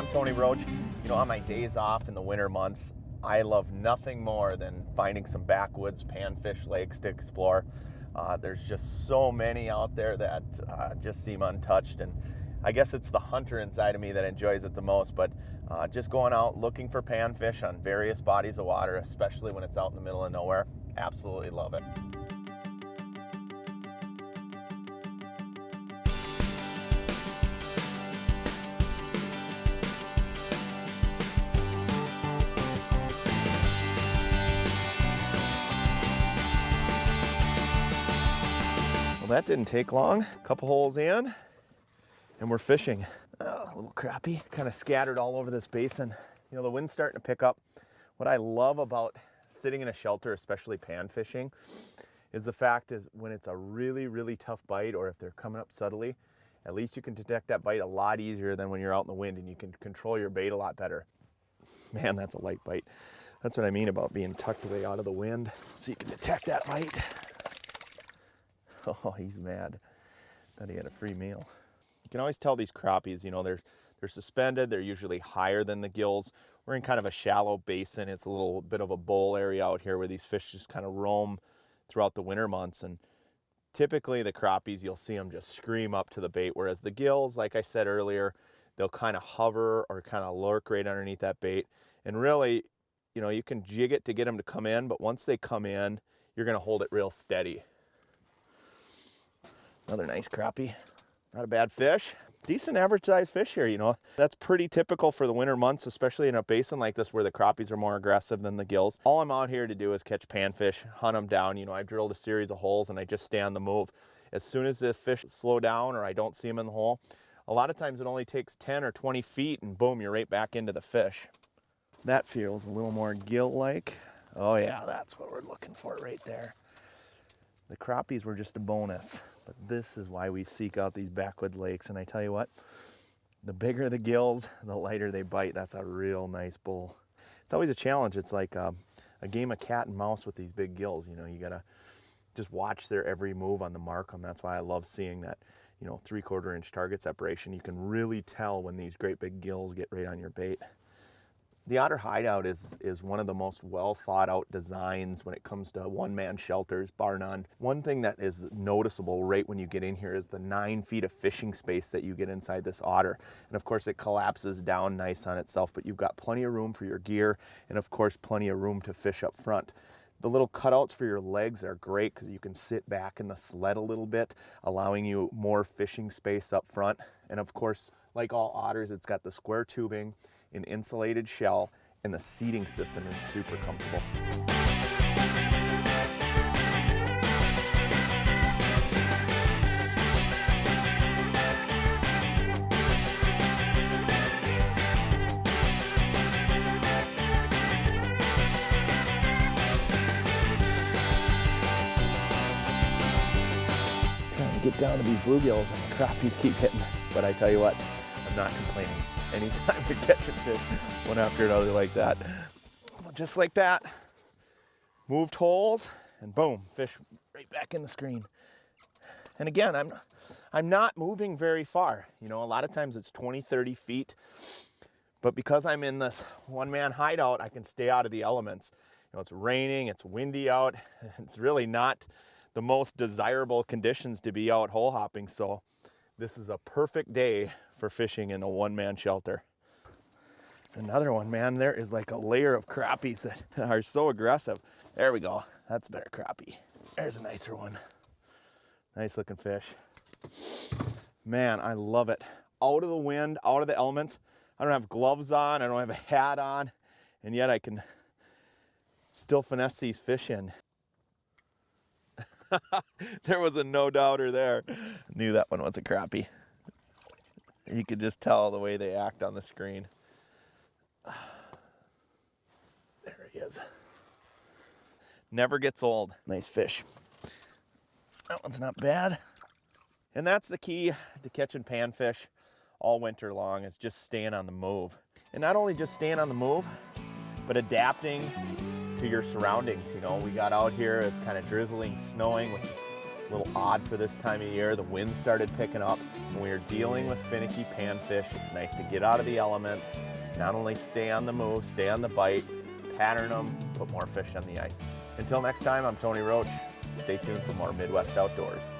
I'm Tony Roach. You know, on my days off in the winter months, I love nothing more than finding some backwoods panfish lakes to explore. There's just so many out there that just seem untouched, and I guess it's the hunter inside of me that enjoys it the most, but just going out looking for panfish on various bodies of water, especially when it's out in the middle of nowhere, absolutely love it. That didn't take long. A couple holes in and we're fishing. Oh, a little crappie kind of scattered all over this basin. You know, the wind's starting to pick up. What I love about sitting in a shelter, especially pan fishing, is the fact is when it's a really tough bite, or if they're coming up subtly, at least you can detect that bite a lot easier than when you're out in the wind, and you can control your bait a lot better. Man, that's a light bite. That's what I mean about being tucked away out of the wind, so you can detect that bite. Oh, he's mad that he had a free meal. You can always tell these crappies, you know, they're suspended. They're usually higher than the gills. We're in kind of a shallow basin. It's a little bit of a bowl area out here where these fish just kind of roam throughout the winter months. And typically the crappies, you'll see them just scream up to the bait, whereas the gills, like I said earlier, they'll kind of hover or kind of lurk right underneath that bait. And really, you know, you can jig it to get them to come in, but once they come in, you're going to hold it real steady. Another nice crappie. Not a bad fish. Decent average sized fish here, you know. That's pretty typical for the winter months, especially in a basin like this where the crappies are more aggressive than the gills. All I'm out here to do is catch panfish, hunt them down. You know, I drilled a series of holes and I just stay on the move. As soon as the fish slow down or I don't see them in the hole, a lot of times it only takes 10 or 20 feet and boom, you're right back into the fish. That feels a little more gill-like. Oh yeah, that's what we're looking for right there. The crappies were just a bonus, but this is why we seek out these backwood lakes. And I tell you what, the bigger the gills, the lighter they bite. That's a real nice bull. It's always a challenge. It's like a game of cat and mouse with these big gills. You know, you gotta just watch their every move on the mark. And that's why I love seeing that, you know, 3/4 inch target separation. You can really tell when these great big gills get right on your bait. The otter hideout is one of the most well thought out designs when it comes to one-man shelters, bar none. One thing that is noticeable right when you get in here is the 9 feet of fishing space that you get inside this otter. And of course it collapses down nice on itself, but you've got plenty of room for your gear and of course plenty of room to fish up front. The little cutouts for your legs are great because you can sit back in the sled a little bit, allowing you more fishing space up front. And of course, like all otters, it's got the square tubing, an insulated shell, and the seating system is super comfortable. Trying to get down to these bluegills and the crappies keep hitting, but I tell you what, I'm not complaining. Anytime you're catching fish, one after another like that. Just like that. Moved holes, and boom, fish right back in the screen. And again, I'm not moving very far. You know, a lot of times it's 20, 30 feet. But because I'm in this one-man hideout, I can stay out of the elements. You know, it's raining, it's windy out. It's really not the most desirable conditions to be out hole hopping. So this is a perfect day for fishing in a one-man shelter. Another one, man, there is like a layer of crappies that are so aggressive. There we go. That's a better crappie. There's a nicer one. Nice looking fish. Man, I love it. Out of the wind, out of the elements. I don't have gloves on. I don't have a hat on. And yet I can still finesse these fish in. There was a no doubter there. I knew that one was a crappie. You could just tell the way they act on the screen. There he is. Never gets old. Nice fish. That one's not bad. And that's the key to catching panfish all winter long, is just staying on the move. And not only just staying on the move, but adapting to your surroundings. You know, we got out here, it's kind of drizzling, snowing, which is A little odd for this time of year. The wind started picking up. When we are dealing with finicky panfish, it's nice to get out of the elements, not only stay on the move, stay on the bite, pattern them, put more fish on the ice. Until next time, I'm Tony Roach. Stay tuned for more Midwest Outdoors.